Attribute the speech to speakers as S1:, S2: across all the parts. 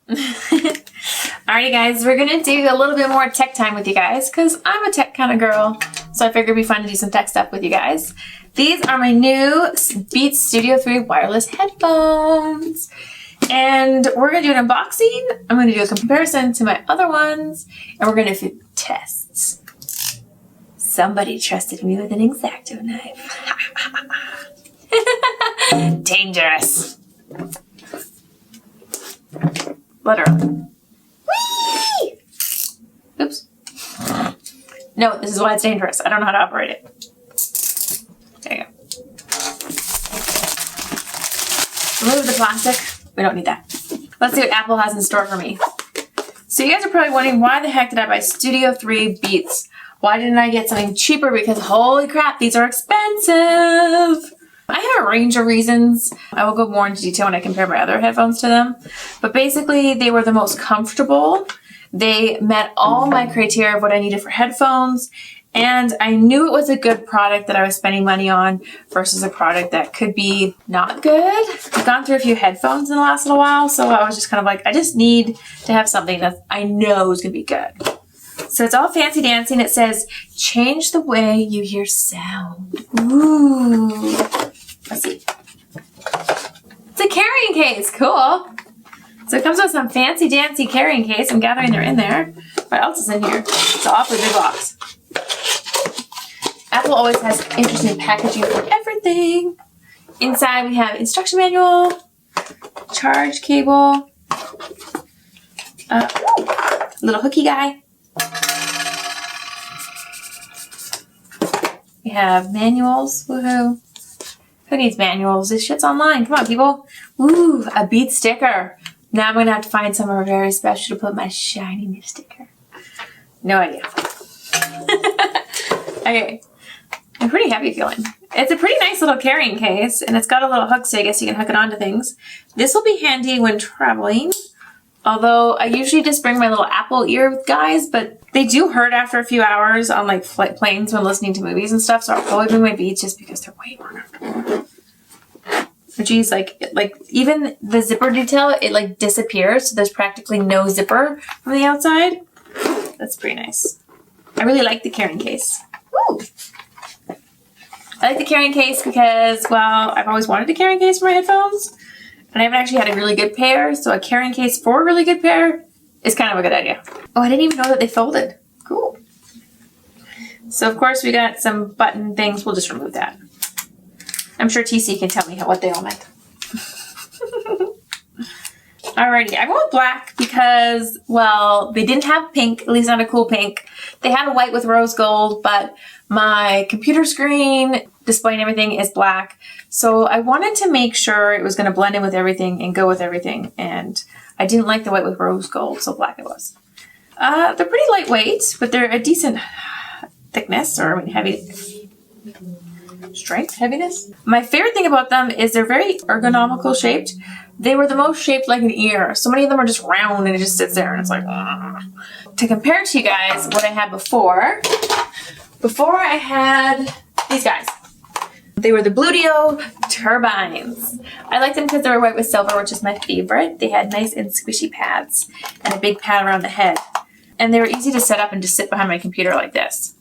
S1: Alrighty guys, we're gonna do a little bit more tech time with you guys because I'm a tech kind of girl, so I figured it'd be fun to do some tech stuff with you guys. These are my new Beats Studio 3 wireless headphones. And we're gonna do an unboxing, I'm gonna do a comparison to my other ones, and we're gonna do tests. Somebody trusted me with an X-Acto knife. Dangerous. Literally. Whee! Oops. No, this is why it's dangerous. I don't know how to operate it. There you go. Remove the plastic. We don't need that. Let's see what Apple has in store for me. So you guys are probably wondering, why the heck did I buy Studio 3 Beats? Why didn't I get something cheaper? Because holy crap, these are expensive. I have a range of reasons. I will go more into detail when I compare my other headphones to them. But basically, they were the most comfortable. They met all my criteria of what I needed for headphones. And I knew it was a good product that I was spending money on versus a product that could be not good. I've gone through a few headphones in the last little while, so I was just kind of like, I just need to have something that I know is going to be good. So it's all fancy dancing. It says, change the way you hear sound. Ooh. Let's see. It's a carrying case. Cool. So it comes with some fancy dancy carrying case. I'm gathering they're in there. What else is in here? It's an awfully big box. Apple always has interesting packaging for everything. Inside we have instruction manual, charge cable, little hooky guy. We have manuals. Woohoo. Who needs manuals? This shit's online. Come on, people. Ooh, a Beat sticker. Now I'm going to have to find somewhere very special to put my shiny new sticker. No idea. Okay. I'm pretty happy feeling. It's a pretty nice little carrying case, and it's got a little hook, so I guess you can hook it onto things. This will be handy when traveling. Although I usually just bring my little Apple ear guys, but they do hurt after a few hours on like planes when listening to movies and stuff. So I'll probably bring my Beats just because they're way more comfortable. But geez, like even the zipper detail, it like disappears. So there's practically no zipper from the outside. That's pretty nice. I really like the carrying case. Woo! I like the carrying case because, well, I've always wanted a carrying case for my headphones. And I haven't actually had a really good pair, so a carrying case for a really good pair is kind of a good idea. Oh, I didn't even know that they folded. Cool. So, of course, we got some button things. We'll just remove that. I'm sure TC can tell me what they all meant. Alrighty, I went with black because, well, they didn't have pink, at least not a cool pink. They had a white with rose gold, but my computer screen display and everything is black. So I wanted to make sure it was going to blend in with everything and go with everything. And I didn't like the white with rose gold, so black it was. They're pretty lightweight, but they're a decent thickness, or I mean heavy. Strength, heaviness. My favorite thing about them is they're very ergonomical shaped. They were the most shaped like an ear. So many of them are just round and it just sits there and it's like, ugh. To compare to you guys what I had before I had these guys. They were the Bluetooth turbines. I like them because they were white with silver, which is my favorite. They had nice and squishy pads and a big pad around the head. And they were easy to set up and just sit behind my computer like this.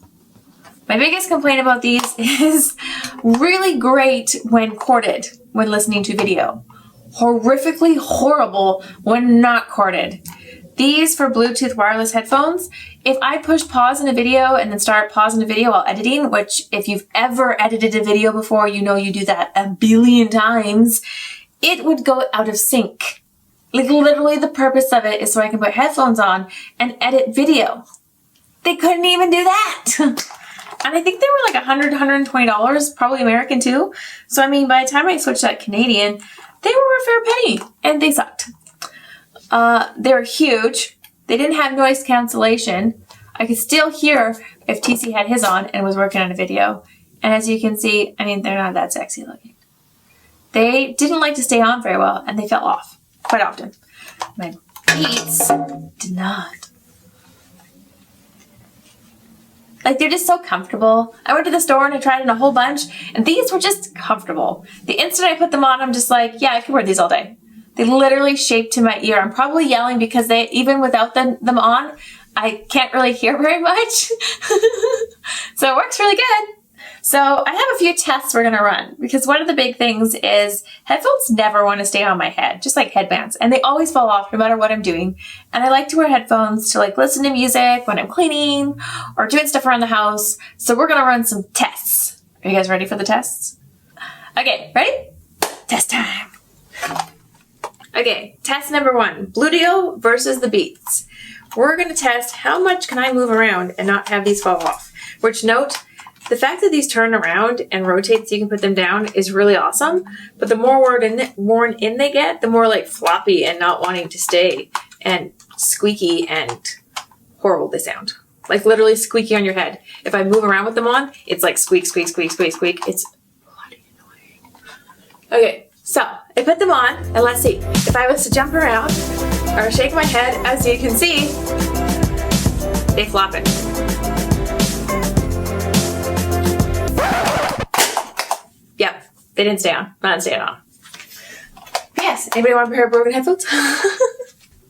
S1: My biggest complaint about these is really great when corded, when listening to video. Horrifically horrible when not corded. These for Bluetooth wireless headphones, if I push pause in a video and then start pausing a video while editing, which if you've ever edited a video before, you know you do that a billion times, it would go out of sync. Like literally the purpose of it is so I can put headphones on and edit video. They couldn't even do that. And I think they were like $100, $120, probably American too. So I mean, by the time I switched that Canadian, they were a fair penny and they sucked. They're huge. They didn't have noise cancellation. I could still hear if TC had his on and was working on a video. And as you can see, I mean, they're not that sexy looking. They didn't like to stay on very well and they fell off quite often. My Beats did not. Like, they're just so comfortable. I went to the store and I tried in a whole bunch, and these were just comfortable. The instant I put them on, I'm just like, yeah, I could wear these all day. They literally shape to my ear. I'm probably yelling because they, even without them on, I can't really hear very much. So it works really good. So I have a few tests we're gonna run because one of the big things is headphones never want to stay on my head, just like headbands, and they always fall off no matter what I'm doing. And I like to wear headphones to like listen to music when I'm cleaning or doing stuff around the house. So we're gonna run some tests. Are you guys ready for the tests? Okay, ready? Test time. Okay, test number 1, Bluetooth versus the Beats. We're gonna test how much can I move around and not have these fall off. Which note, the fact that these turn around and rotate so you can put them down is really awesome, but the more worn in they get, the more like floppy and not wanting to stay and squeaky and horrible they sound. Like literally squeaky on your head. If I move around with them on, it's like squeak, squeak, squeak, squeak, squeak. It's bloody annoying. Okay, so I put them on and let's see. If I was to jump around or shake my head, as you can see, they flop it. Yep, they didn't stay on. Not staying on. Yes, anybody want a pair of broken headphones?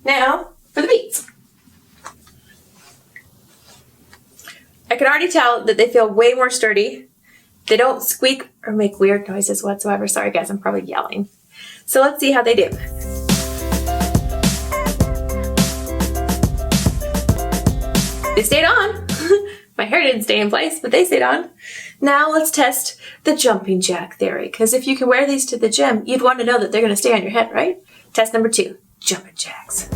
S1: Now, for the Beats. I can already tell that they feel way more sturdy. They don't squeak or make weird noises whatsoever. Sorry guys, I'm probably yelling. So let's see how they do. They stayed on. My hair didn't stay in place, but they stayed on. Now let's test the jumping jack theory, because if you can wear these to the gym, you'd want to know that they're going to stay on your head, right? Test number 2, jumping jacks.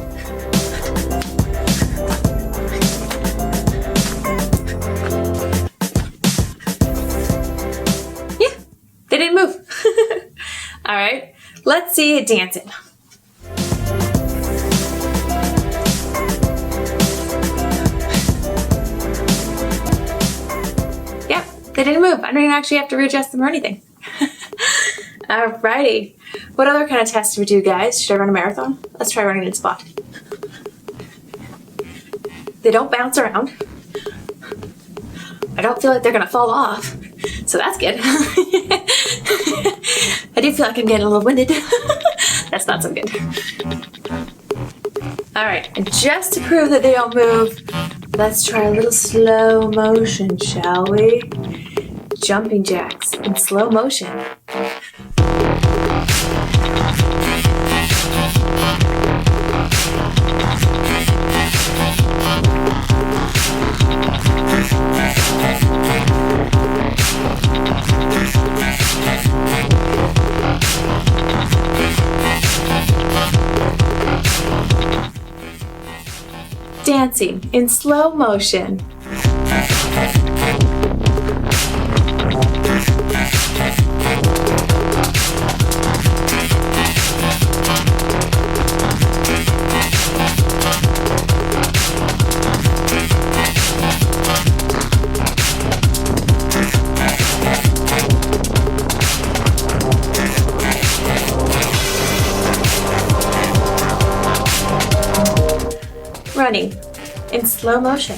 S1: Yeah, they didn't move. All right, let's see it dancing. They didn't move. I don't even actually have to readjust them or anything. Alrighty. What other kind of tests do we do, guys? Should I run a marathon? Let's try running in spot. They don't bounce around. I don't feel like they're gonna fall off. So that's good. I do feel like I'm getting a little winded. That's not so good. Alright, and just to prove that they don't move, let's try a little slow motion, shall we? Jumping jacks in slow motion. Dancing in slow motion. Running in slow motion.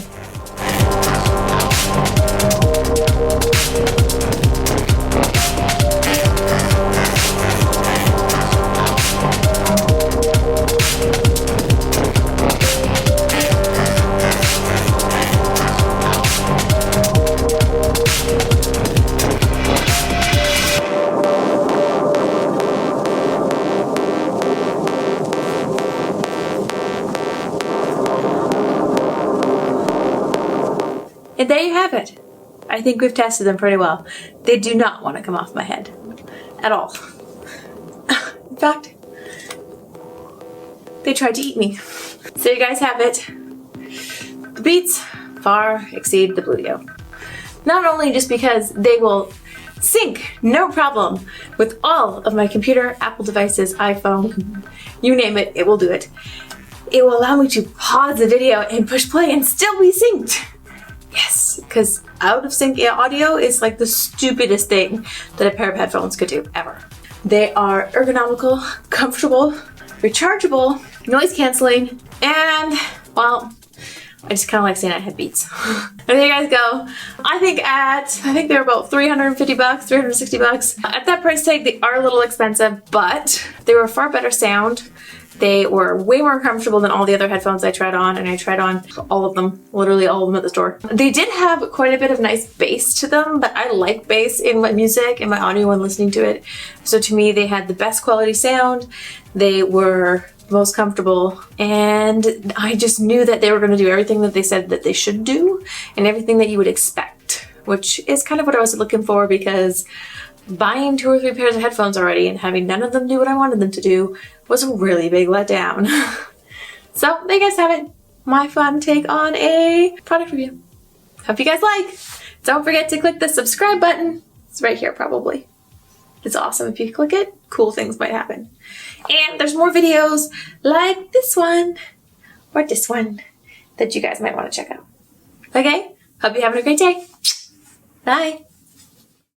S1: And there you have it. I think we've tested them pretty well. They do not want to come off my head at all. In fact, they tried to eat me. So you guys have it. The Beats far exceed the Bluetooth. Not only just because they will sync, no problem, with all of my computer, Apple devices, iPhone, you name it, it will do it. It will allow me to pause the video and push play and still be synced. Yes, because out of sync audio is like the stupidest thing that a pair of headphones could do ever. They are ergonomical, comfortable, rechargeable, noise canceling, and, well, I just kind of like saying I had Beats. And there you guys go. I think they were about 350 bucks, 360 bucks. At that price tag, they are a little expensive, but they were far better sound. They were way more comfortable than all the other headphones I tried on, and I tried on all of them, literally all of them at the store. They did have quite a bit of nice bass to them, but I like bass in my music and my audio when listening to it. So to me, they had the best quality sound. They were most comfortable, and I just knew that they were going to do everything that they said that they should do and everything that you would expect, which is kind of what I was looking for, because buying 2 or 3 pairs of headphones already and having none of them do what I wanted them to do was a really big letdown. So there you guys have it, my fun take on a product review. Hope you guys like. Don't forget to click the subscribe button. It's right here probably. It's awesome. If you click it, cool things might happen. And there's more videos like this one or this one that you guys might want to check out. Okay? Hope you're having a great day. Bye.